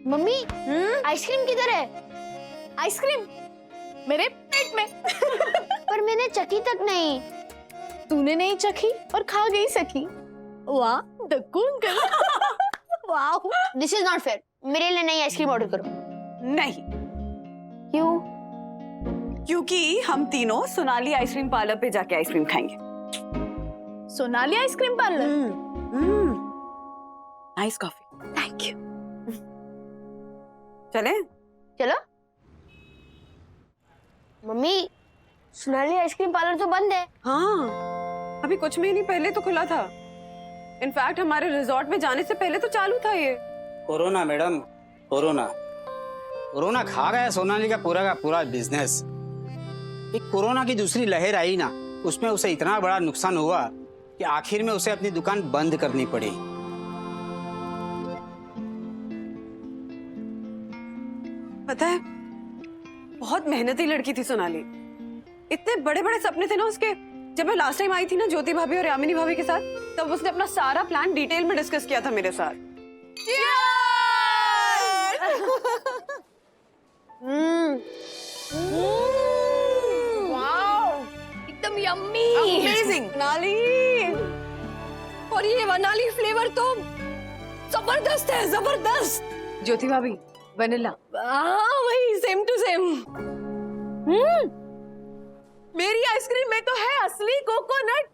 Mummy ice cream किधर है? Ice cream मेरे पेट में। पर मैंने चखी तक नहीं। तूने नहीं चखी और खा गई सखी। वाह दक्कून कर। वाह दिस इज नॉट फेयर। मेरे लिए नई आइसक्रीम ऑर्डर करो। नहीं, क्यों? क्योंकि हम तीनों सोनाली आइसक्रीम पार्लर पे जाके आइसक्रीम खाएंगे। Sonali ice cream parlour. Nice coffee. Thank you. चले? चलो। मम्मी सोनाली आइसक्रीम पार्लर तो बंद है। हाँ, अभी कुछ महीने पहले तो खुला था। इनफैक्ट हमारे रिजॉर्ट में जाने से पहले तो चालू था ये। कोरोना मैडम, कोरोना कोरोना खा गया सोनाली का पूरा बिजनेस। एक कोरोना की दूसरी लहर आई ना, उसमें उसे इतना बड़ा नुकसान हुआ कि आखिर में उसे अपनी दुकान बंद करनी पड़ी। पता है, बहुत मेहनती लड़की थी सोनाली। इतने बड़े बड़े सपने थे ना उसके। जब मैं लास्ट टाइम आई थी ना ज्योति भाभी और यामिनी भाभी के साथ, तब उसने अपना सारा प्लान डिटेल में डिस्कस किया था मेरे साथ। एकदम यम्मी। अमेजिंग सोनाली। और ये वनाली फ्लेवर तो जबरदस्त है, जबरदस्त। ज्योति भाभी वनीला। हाँ वही सेम टू सेम। मेरी आइसक्रीम में तो है असली कोकोनट।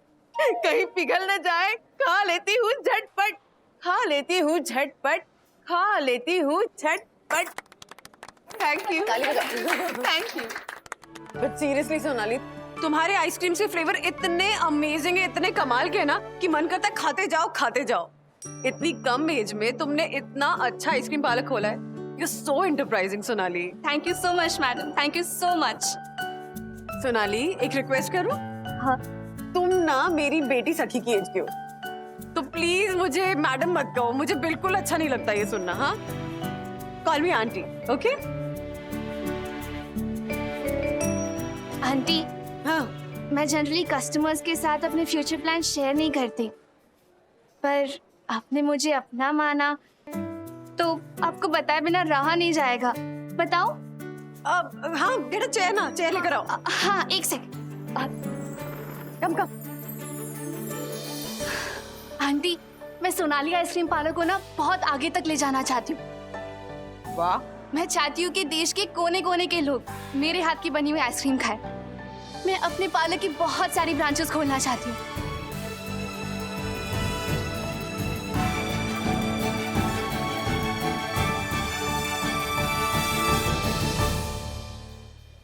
कहीं पिघल न जाए, खा लेती हूँ झटपट, खा लेती हूँ झटपट, खा लेती हूँ झटपट। Thank you, thank you. But seriously Sonali, तुम्हारे आइसक्रीम से फ्लेवर इतने अमेजिंग है, इतने कमाल के ना कि मन करता है खाते जाओ खाते जाओ। इतनी कम एज में तुमने इतना अच्छा आइसक्रीम पार्लर खोला है। You're so enterprising, Sonali. Thank you so much madam, thank you so much. Sonali, एक रिक्वेस्ट करूं? हाँ। तुम ना मेरी बेटी सखी की एज के हो, तो प्लीज मुझे मैडम मत कहो, मुझे बिल्कुल अच्छा नहीं लगता ये सुनना। हाँ, कॉल मी आंटी, ओके? आंटी, हाँ, मैं जनरली कस्टमर्स के साथ अपने फ्यूचर प्लान शेयर नहीं करती, पर आपने मुझे अपना माना तो आपको बताए बिना रहा नहीं जाएगा। बताओ? हाँ, बेटा चेयर ना, चेयर लेकर आओ। हाँ एक सेकंड। कम कम। आंटी, मैं सोनाली आइसक्रीम पार्लर को ना बहुत आगे तक ले जाना चाहती हूँ। वाह, मैं चाहती हूँ कि देश के कोने कोने के लोग मेरे हाथ की बनी हुई आइसक्रीम खाएं। मैं अपने पार्लर की बहुत सारी ब्रांचेस खोलना चाहती हूँ।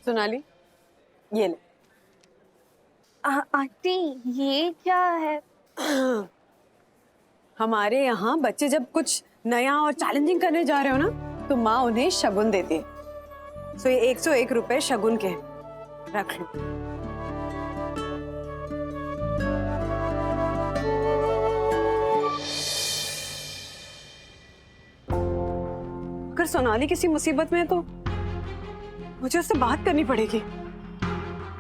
सोनाली ये ले। आंटी ये क्या है? हमारे यहाँ बच्चे जब कुछ नया और चैलेंजिंग करने जा रहे हो ना, तो माँ उन्हें शगुन देती है। सो ये 101 रुपए शगुन के हैं, रख लो। अगर सोनाली किसी मुसीबत में है तो मुझे उससे बात करनी पड़ेगी।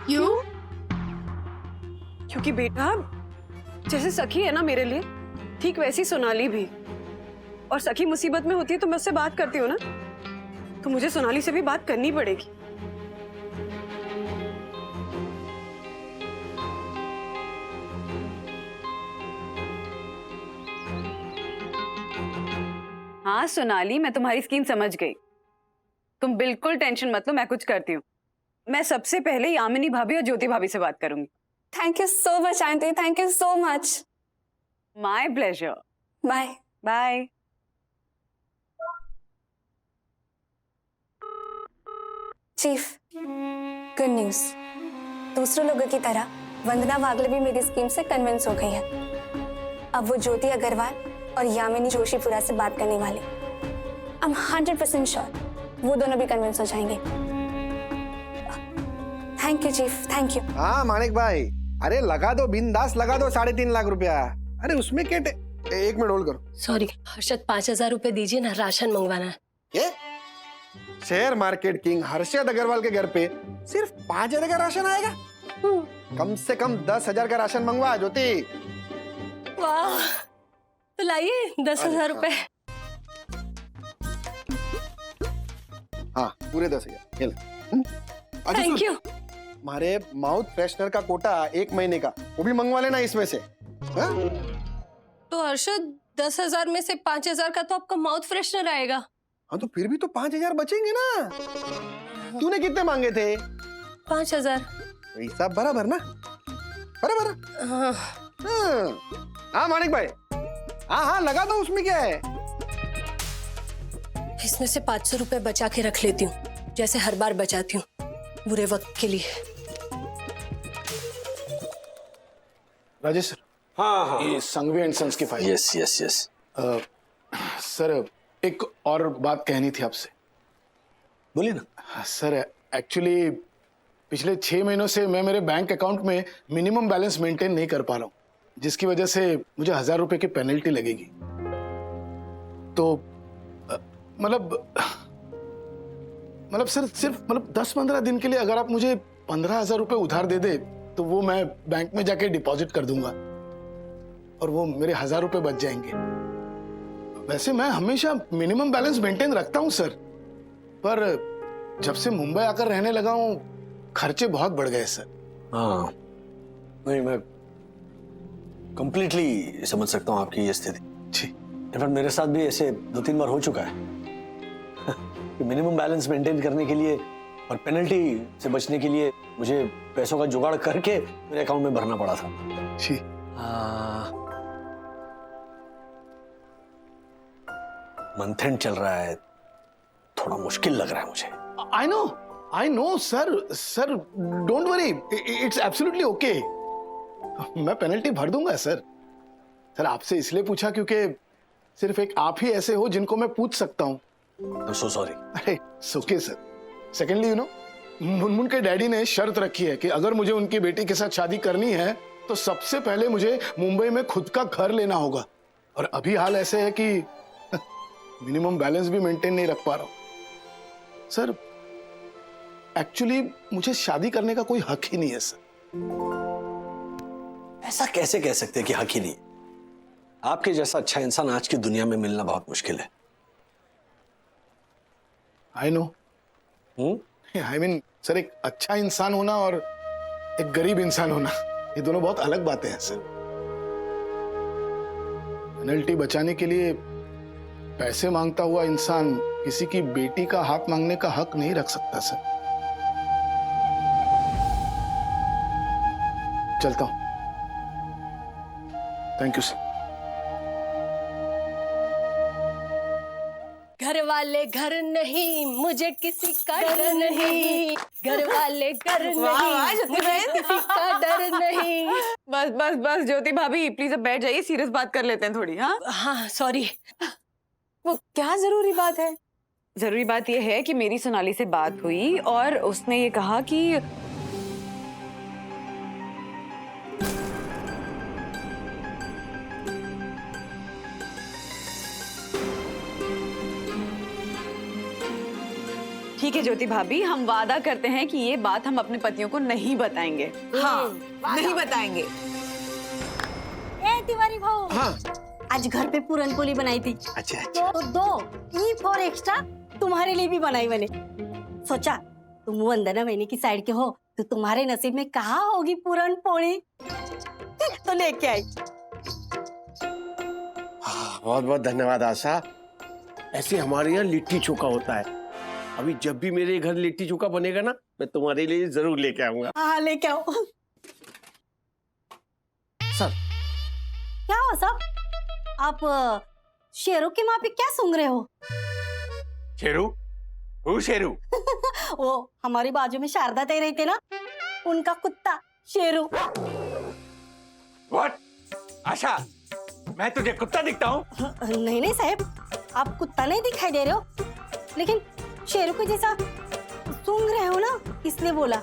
क्यों? क्योंकि बेटा, जैसे सखी है ना मेरे लिए, ठीक वैसी सोनाली भी। और सखी मुसीबत में होती है तो मैं उससे बात करती हूँ ना, तो मुझे सोनाली से भी बात करनी पड़ेगी। हाँ सोनाली, मैं तुम्हारी स्कीम समझ गई। तुम बिल्कुल टेंशन मत लो, मैं कुछ करती हूँ। मैं सबसे पहले यामिनी भाभी और ज्योति भाभी से बात करूंगी। Thank you so much aunty, thank you so much. My pleasure. Bye bye. Chief, good news. दूसरों लोगों की तरह वंदना वागले भी मेरी स्कीम से कन्विंस हो गई है। अब वो ज्योति अग्रवाल और यामिनी जोशीपुरा से बात करने वाली। आई एम 100% श्योर वो दोनों भी कन्विंस हो जाएंगे। Thank you chief, thank you. हाँ मानिक भाई, अरे लगा दो, बिंदास लगा दो 3.5 लाख रुपया। अरे उसमें क्या एक मिनट होल्ड करो। सॉरी हर्षद, 5,000 रुपए दीजिए ना, राशन मंगवाना है। ये share market king Harshad Agarwal के घर पे सिर्फ 5,000 का राशन आएगा? कम से कम 10,000 का राशन मंगवा ज्योति। वाह, तो लाइए 10,000 रुपए। हाँ पूरे 10,000 ये ले। अच्छा, थैंक सुन, यू। हमारे माउथ फ्रेशनर का कोटा 1 महीने का, वो भी मंगवा लेना इसमें से। हाँ? तो हर्षद 10,000 में से 5,000 का तो आपका माउथ फ्रेशनर आएगा। हाँ तो फिर भी तो 5,000 बचेंगे ना। तूने कितने मांगे थे? 5,000। हिसाब बराबर ना, बराबर। हाँ। हाँ मानिक भाई, हाँ हाँ लगा दो, उसमें क्या है। इसमें से 500 रुपए बचा के रख लेती हूँ, जैसे हर बार बचाती हूँ बुरे वक्त के लिए। राजेश सर, हाँ ये संघवी एंड सन्स की file. Yes yes yes. Sir एक और बात कहनी थी आपसे। बोलिए ना। सर एक्चुअली पिछले 6 महीनों से मैं मेरे बैंक अकाउंट में मिनिमम बैलेंस मेंटेन नहीं कर पा रहा हूँ, जिसकी वजह से मुझे 1,000 रुपए की पेनल्टी लगेगी। तो मतलब सर सिर्फ 10-15 दिन के लिए अगर आप मुझे 15,000 रुपए उधार दे दे तो वो मैं बैंक में जाके डिपॉजिट कर दूंगा और वो मेरे 1,000 रुपए बच जाएंगे। वैसे मैं हमेशा मिनिमम बैलेंस मेंटेन रखता हूँ सर, पर जब से मुंबई आकर रहने लगा हूँ खर्चे बहुत बढ़ गए सर। हाँ नहीं, मैं कंप्लीटली समझ सकता हूँ आपकी ये स्थिति। जी। इनफैक्ट मेरे साथ भी ऐसे 2-3 बार हो चुका है कि मिनिमम बैलेंस मेंटेन करने के लिए और पेनल्टी से बचने के लिए मुझे पैसों का जुगाड़ करके मेरे अकाउंट में भरना पड़ा था। जी। मंथ एंड चल रहा है, थोड़ा मुश्किल लग रहा है मुझे। I know sir don't worry, it's absolutely okay. मैं पेनल्टी भर दूंगा सर। आपसे इसलिए पूछा क्योंकि सिर्फ एक आप ही ऐसे हो जिनको मैं पूछ सकता हूँ। I'm so sorry। अरे ओके सर। सेकेंडली मुनमुन के डैडी ने शर्त रखी है कि अगर मुझे उनकी बेटी के साथ शादी करनी है तो सबसे पहले मुझे मुंबई में खुद का घर लेना होगा, और अभी हाल ऐसे है कि मिनिमम बैलेंस भी मेंटेन नहीं रख पा रहा हूं सर। एक्चुअली मुझे शादी करने का कोई हक ही नहीं है सर। ऐसा कैसे कह सकते हैं कि हक ही नहीं? आपके जैसा अच्छा इंसान आज की दुनिया में मिलना बहुत मुश्किल है। I know. I mean sir, एक अच्छा इंसान होना और एक गरीब इंसान होना, ये दोनों बहुत अलग बातें हैं सर। पेनल्टी बचाने के लिए पैसे मांगता हुआ इंसान किसी की बेटी का हाथ मांगने का हक नहीं रख सकता सर। चलता हूं। Thank you sir. घर वाले घर नहीं, मुझे किसी का डर नहीं। घर वाले घर नहीं, मुझे किसी का डर नहीं। बस बस बस ज्योति भाभी, प्लीज अब बैठ जाइए, सीरियस बात कर लेते हैं थोड़ी। हाँ हाँ सॉरी। वो क्या जरूरी बात है? जरूरी बात यह है कि मेरी सोनाली से बात हुई और उसने ये कहा कि ठीक है ज्योति भाभी, हम वादा करते हैं कि ये बात हम अपने पतियों को नहीं बताएंगे। हाँ नहीं बताएंगे। ए तिवारी भाऊ, हाँ आज घर पे पूरन पोली बनाई थी। अच्छा तो 2 ई फॉर एक्स्ट्रा तुम्हारे लिए भी बनाई मैंने। सोचा तुम वंदना महीने की साइड के हो तो तुम्हारे नसीब में कहाँ होगी पूरन पोली, तो लेके आई। बहुत बहुत धन्यवाद आशा। ऐसे हमारे यहाँ लिट्टी चोखा होता है। अभी जब भी मेरे घर लिट्टी चोखा बनेगा ना, मैं तुम्हारे लिए जरूर लेके आऊंगा। हाँ लेके आओ। सर क्या हो सब? आप शेरों के माँ पे क्या सूंघ रहे हो? शेरू? वो शेरू? वो हमारी बाजू में शारदा तय रहते ना, उनका कुत्ता शेरू। व्हाट? आशा, मैं तुझे कुत्ता दिखता हूँ? नहीं नहीं साहब, आप कुत्ता नहीं दिखाई दे रहे हो, लेकिन शेरू को जैसा सूंघ रहे हो ना, इसलिए बोला।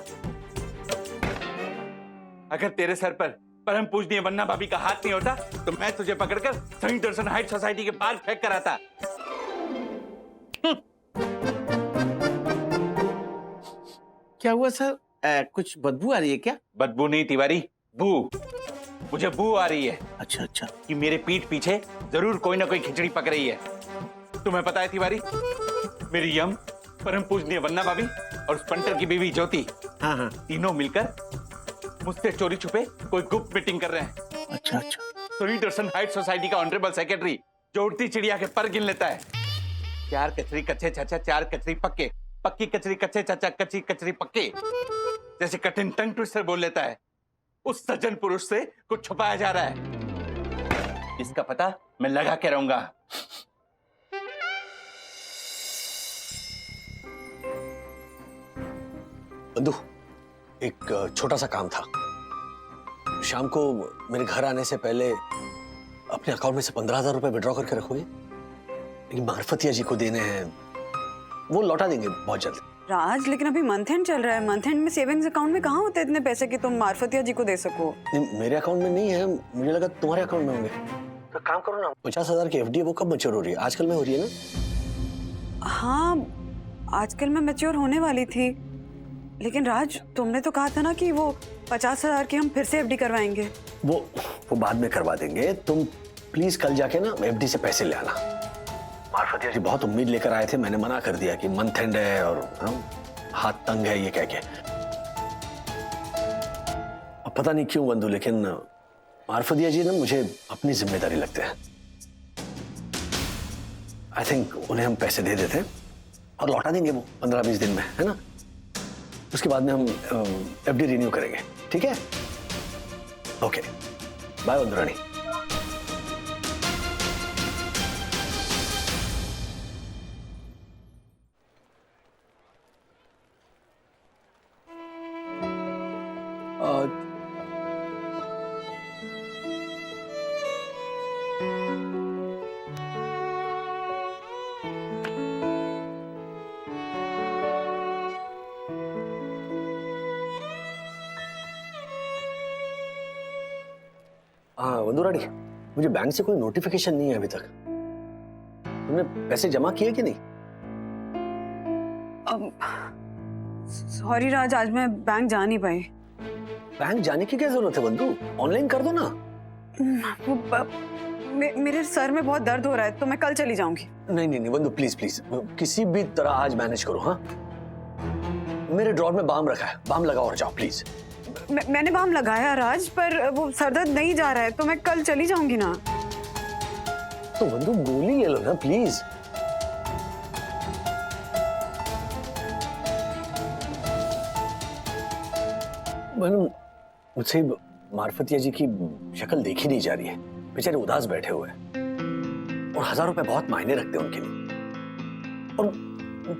अगर तेरे सर पर परम पूजनीय वंदना भाभी का हाथ नहीं होता तो मैं तुझे पकड़कर संयुक्त दर्शन हाइट सोसाइटी के पार्क फेंक कर आता। क्या हुआ सर? कुछ बदबू आ रही है क्या? बदबू नहीं तिवारी, बू। मुझे बू आ रही है। अच्छा अच्छा। कि मेरे पीठ पीछे जरूर कोई ना कोई खिचड़ी पक रही है। तुम्हें पता है तिवारी, मेरी यम परम पूजनीय वंदना भाभी और उस पंटर की बीवी ज्योति, हाँ हाँ। तीनों मिलकर मुझसे चोरी छुपे कोई गुप्त मीटिंग कर रहे हैं। अच्छा अच्छा। सोनी दर्शन हाइट सोसाइटी का ऑनरेबल सेक्रेटरी जो उड़ती चिड़िया के पर गिन लेता है। 4 कचरी कच्चे चाचा, 4 कचरी पक्के, पक्की कचरी कच्चे चाचा, कच्ची कचरी पक्के, जैसे कठिन टंग ट्विस्टर बोल लेता है। उस सज्जन पुरुष से कुछ छुपाया जा रहा है। इसका पता मैं लगा के रहूंगा। बंधु, एक छोटा सा काम था। शाम को मेरे घर आने से पहले अपने अकाउंट में से 15,000 रुपए विड्रॉ करके रखोगे? लेकिन मार्फतिया जी को देने हैं, वो लौटा देंगे बहुत जल्द। राज, लेकिन अभी मंथ एंड चल रहा है। मंथ एंड में सेविंग्स अकाउंट में कहाँ होते इतने पैसे कि तुम मार्फतिया जी को दे सको? नहीं, मेरे अकाउंट में नहीं है, मुझे लगा तुम्हारे अकाउंट में होंगे। तो काम करो ना, 50,000 की एफडी है, वो कब मैच्योर हो रही है? आजकल में हो रही है ना? हाँ, आजकल मैं मैच्योर होने वाली थी, लेकिन राज तुमने तो कहा था ना कि वो 50,000 की हम फिर से एफडी करवाएंगे। वो बाद में करवा देंगे। तुम प्लीज कल जाके ना एफडी से पैसे ले आना। मार्फतिया जी बहुत उम्मीद लेकर आए थे, मैंने मना कर दिया कि मंथ एंड है और हाथ तंग है ये कह के। अब पता नहीं क्यों बंधु, लेकिन मार्फतिया जी ना मुझे अपनी जिम्मेदारी लगते हैं। आई थिंक उन्हें हम पैसे दे देते हैं और लौटा देंगे वो 15-20 दिन में, है ना? उसके बाद में हम एफडी रिन्यू करेंगे, ठीक है? ओके, बाय बंधु रानी। हाँ बंधु रानी, मुझे बैंक से कोई नोटिफिकेशन नहीं है अभी तक। तुमने पैसे जमा किए कि नहीं? सॉरी राज, आज मैं बैंक जा नहीं पाई। बैंक जाने की क्या जरूरत है बंधु? ऑनलाइन कर दो ना। मेरे सर में बहुत दर्द हो रहा है, तो मैं कल चली जाऊंगी। नहीं नहीं नहीं बंधु, प्लीज प्लीज किसी भी तरह आज मैनेज करो। हाँ, मेरे ड्रॉर में बाम रखा है, बाम लगाओ और जाओ प्लीज। मैंने बाम लगाया राज, पर वो सरदर्द नहीं जा रहा है, तो मैं कल चली जाऊंगी ना। तो बंधु गोली ले लो ना प्लीज। मुझसे मार्फतिया जी की शक्ल देखी नहीं जा रही है, बेचारे उदास बैठे हुए हैं और 1,000 रुपए बहुत मायने रखते हैं उनके लिए। और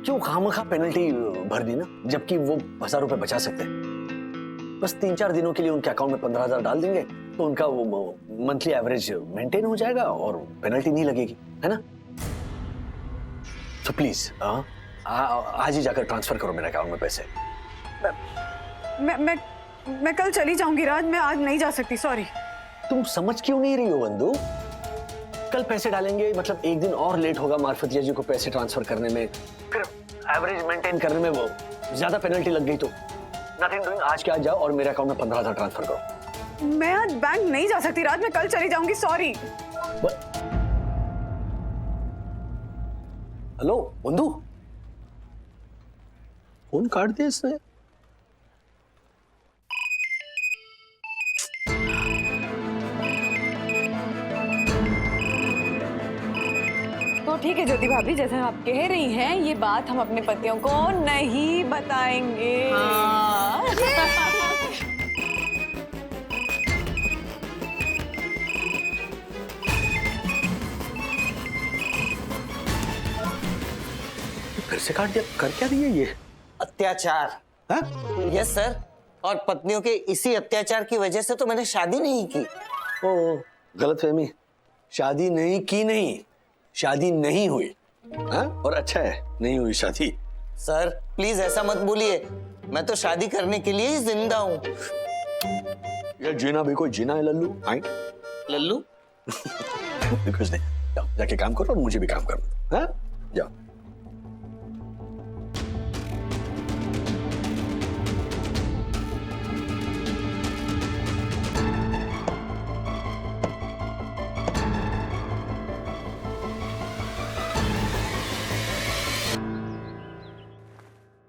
क्यों खामखा पेनल्टी भरनी ना, जबकि वो 1,000 रुपए बचा सकते हैं। बस 3-4 दिनों के लिए उनके अकाउंट में 15,000 डाल देंगे तो उनका वो मंथली एवरेज मेंटेन हो जाएगा और पेनल्टी नहीं लगेगी, है ना? तो प्लीज आज ही जाकर ट्रांसफर करो मेरे अकाउंट में पैसे। मैं कल चली जाऊंगी राज, मैं आज नहीं जा सकती, सॉरी। तुम समझ क्यों नहीं रही हो बंधु? कल पैसे डालेंगे मतलब एक दिन और लेट होगा मार्फतिया जी को पैसे ट्रांसफर करने में, फिर एवरेज मेंटेन करने में वो ज्यादा पेनल्टी लग गई तो नथिंग डूइंग। आज के आज जाओ और मेरे अकाउंट में 15,000 ट्रांसफर करो। मैं आज बैंक नहीं जा सकती राज, मैं कल चली जाऊंगी, सॉरी। हेलो बंधु, फोन काट दिया इसने। तो ठीक है ज्योति भाभी, जैसे आप कह रही हैं, ये बात हम अपने पतियों को नहीं बताएंगे। फिर से काट दिया, कर क्या रही है ये? अत्याचार। यस सर, और पत्नियों के इसी अत्याचार की वजह से तो मैंने शादी नहीं की। ओ, गलतफहमी। शादी नहीं की नहीं, शादी नहीं हुई। हाँ? और अच्छा है नहीं हुई शादी। सर प्लीज ऐसा मत बोलिए, मैं तो शादी करने के लिए ही जिंदा हूँ। यार जीना भी कोई जीना है लल्लू। आई लल्लू कुछ नहीं, जाओ जाके काम करो और मुझे भी काम करना। हाँ जाओ।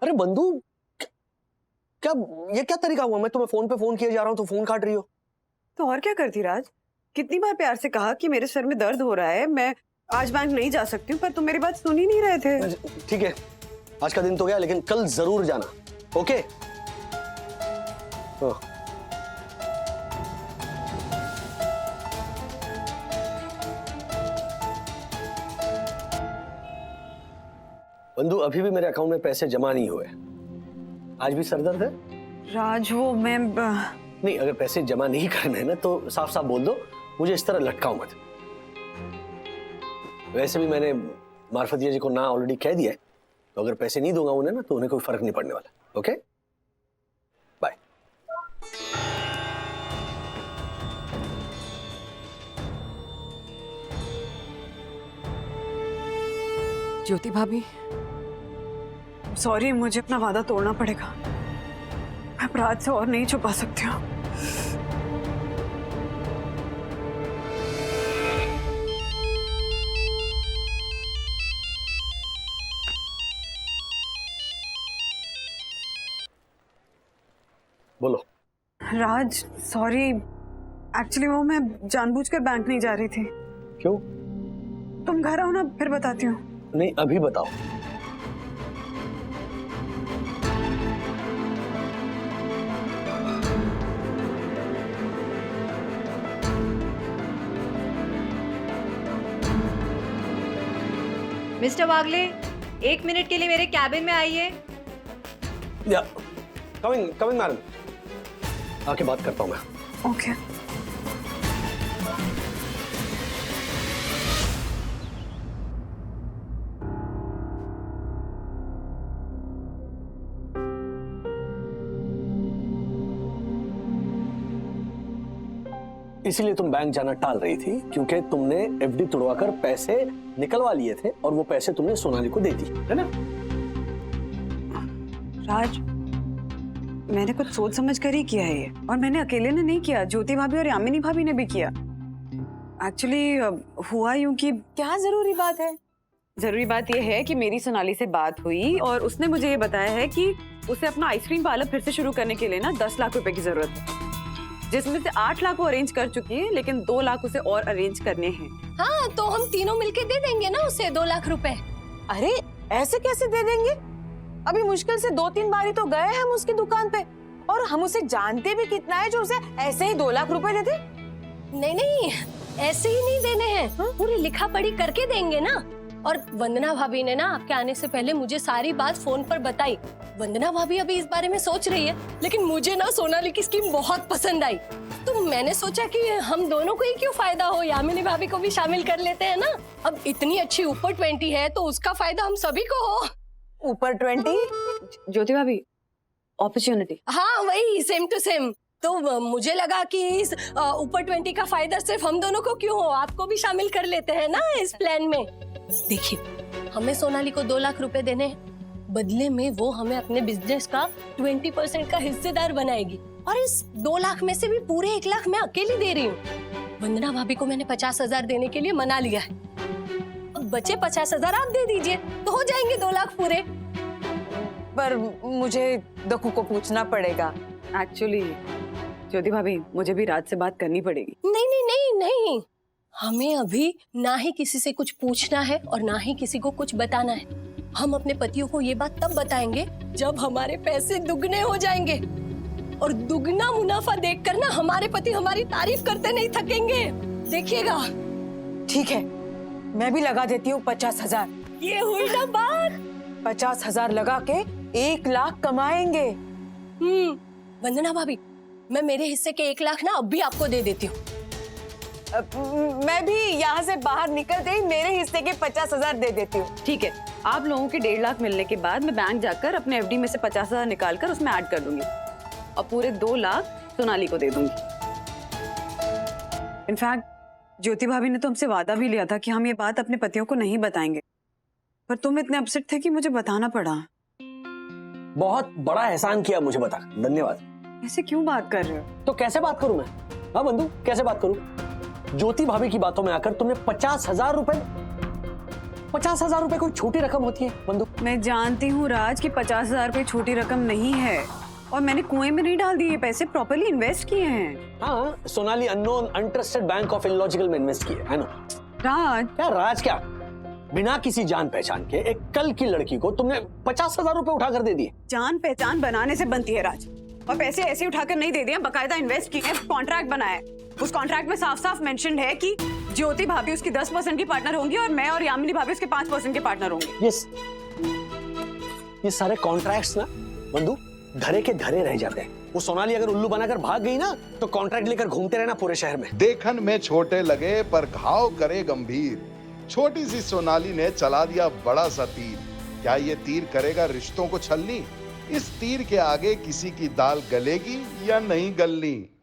अरे बंधु, क्या ये क्या तरीका हुआ? मैं तुम्हें फोन पे फोन किए जा रहा हूँ तो फोन काट रही हो। तो और क्या करती राज? कितनी बार प्यार से कहा कि मेरे सर में दर्द हो रहा है, मैं आज बैंक नहीं जा सकती हूँ, पर तुम मेरी बात सुन ही नहीं रहे थे। ठीक है, आज का दिन तो गया, लेकिन कल जरूर जाना, ओके? बंधु, अभी भी मेरे अकाउंट में पैसे जमा नहीं हुए। आज भी सरदर्द है? राज वो मैं नहीं, अगर पैसे जमा नहीं करने ना तो साफ साफ बोल दो, मुझे इस तरह लटकाओ मत। वैसे भी मैंने मार्फतिया जी को ना ऑलरेडी कह दिया है, तो अगर पैसे नहीं दूंगा उन्हें ना तो उन्हें कोई फर्क नहीं पड़ने वाला। Okay, bye. ज्योति भाभी, सॉरी, मुझे अपना वादा तोड़ना पड़ेगा। मैं अपराध से और नहीं छुपा सकती हूँ। बोलो। राज सॉरी, एक्चुअली वो मैं जानबूझकर बैंक नहीं जा रही थी। क्यों? तुम घर आओ ना, फिर बताती हूँ। नहीं, अभी बताओ। मिस्टर वागले, 1 मिनट के लिए मेरे कैबिन में आइए। या कमिंग कमिंग मैडम, आके बात करता हूँ मैं। ओके। इसीलिए तुम बैंक जाना टाल रही थी, क्योंकि तुमने एफडी तुड़वाकर पैसे निकलवा लिए थे और वो पैसे तुमने सोनाली को दे दी, है ना? राज, मैंने कुछ सोच समझ कर ही किया है ये, और मैंने अकेले ने नहीं किया, ज्योति भाभी और यामिनी भाभी ने भी किया। एक्चुअली हुआ यूं कि क्या जरूरी बात है? जरूरी बात यह है कि मेरी सोनाली से बात हुई और उसने मुझे ये बताया है कि उसे अपना आइसक्रीम पार्लर फिर से शुरू करने के लिए ना 10 लाख रुपए की जरूरत है, जिसमें से 8 लाख वो अरेंज कर चुकी है, लेकिन 2 लाख उसे और अरेंज करने हैं। हाँ, तो हम तीनों मिलके दे देंगे ना उसे 2 लाख रुपए। अरे ऐसे कैसे दे देंगे? अभी मुश्किल से 2-3 बार ही तो गए हम उसकी दुकान पे, और हम उसे जानते भी कितना है जो उसे ऐसे ही 2 लाख रुपए दे दे? नहीं नहीं, ऐसे ही नहीं देने हैं, पूरी लिखा पढ़ी करके देंगे ना। और वंदना भाभी ने ना आपके आने से पहले मुझे सारी बात फोन पर बताई। वंदना भाभी अभी इस बारे में सोच रही है, लेकिन मुझे ना सोनाली की स्कीम बहुत पसंद आई, तो मैंने सोचा कि हम दोनों को ही क्यों फायदा हो, यामिनी भाभी को भी शामिल कर लेते हैं ना। अब इतनी अच्छी ऊपर 20 है तो उसका फायदा हम सभी को हो। ऊपर 20? ज्योति भाभी, अपॉर्चुनिटी। हाँ वही, सेम टू सेम। तो मुझे लगा कि इस ऊपर 20 का फायदा सिर्फ हम दोनों को क्यों हो, आपको भी शामिल कर लेते हैं ना इस प्लान में। देखिए, हमें सोनाली को 2 लाख रुपए देने हैं, बदले में वो हमें अपने बिजनेस का 20% का हिस्सेदार बनाएगी, और इस 2 लाख में से भी पूरे 1 लाख मैं अकेली दे रही हूँ। वंदना भाभी को मैंने 50,000 देने के लिए मना लिया है, अब बचे 50,000 आप दे दीजिए तो हो जाएंगे 2 लाख पूरे। पर मुझे दक्कू को पूछना पड़ेगा। एक्चुअली ज्योति भाभी, मुझे भी राज से बात करनी पड़ेगी। नहीं नहीं नहीं नहीं, हमें अभी ना ही किसी से कुछ पूछना है और ना ही किसी को कुछ बताना है। हम अपने पतियों को ये बात तब बताएंगे जब हमारे पैसे दुगने हो जाएंगे, और दुगना मुनाफा देखकर ना हमारे पति हमारी तारीफ करते नहीं थकेंगे, देखिएगा। ठीक है, मैं भी लगा देती हूँ 50,000। ये हुई ना बात। 50,000 लगा के 1 लाख कमाएंगे। वंदना भाभी, मैं मेरे हिस्से के 1 लाख ना अब भी आपको दे देती हूँ। मैं भी यहाँ से बाहर निकलते ही मेरे हिस्से के 50,000 दे देती हूँ। ठीक है, आप लोगों के 1.5 लाख मिलने के बाद मैं बैंक जाकर अपने एफडी में से 50,000 निकालकर उसमें ऐड कर दूंगी, और पूरे 2 लाख सोनाली को दे दूंगी। इनफैक्ट ज्योति भाभी ने तो हमसे वादा भी लिया था कि हम ये बात अपने पतियों को नहीं बताएंगे, पर तुम इतने अपसेट थे कि मुझे बताना पड़ा। बहुत बड़ा एहसान किया मुझे बता, धन्यवाद। ऐसे क्यों बात कर रहे हो? तो कैसे बात करूं मैं? हाँ बंधु, कैसे बात करूं? ज्योति भाभी की बातों में आकर तुमने 50,000 रुपए 50,000 रुपए कोई छोटी रकम होती है बंधु? मैं जानती हूँ राज कि 50,000 कोई छोटी रकम नहीं है, और मैंने कुएं में नहीं डाल दिए, ये पैसे प्रॉपर्ली इन्वेस्ट किए हैं। हाँ, Sonali unknown untrusted bank of illogical में इन्वेस्ट किए है ना? राज क्या राज क्या? बिना किसी जान पहचान के एक कल की लड़की को तुमने 50,000 रुपए उठाकर दे दिए। जान पहचान बनाने से बनती है राज, और पैसे ऐसे उठाकर नहीं दे दिए, बकायदा इन्वेस्ट किए, कॉन्ट्रैक्ट बनाया। उस कॉन्ट्रैक्ट में साफ साफ मेंशन है कि ज्योति भाभी उसकी 10% की पार्टनर होंगी और मैं और यामिनी भाभी उसके 5% के पार्टनर होंगे। यस, ये सारे कॉन्ट्रैक्ट्स ना बंधु धरे के धरे रह जाते हैं। वो सोनाली अगर उल्लू बनाकर भाग गई ना तो कॉन्ट्रैक्ट लेकर घूमते रहना पूरे शहर में। देखन में छोटे लगे पर घाव करे गंभीर। छोटी सी सोनाली ने चला दिया बड़ा सा तीर। क्या ये तीर करेगा रिश्तों को छलनी? इस तीर के आगे किसी की दाल गलेगी या नहीं गलनी?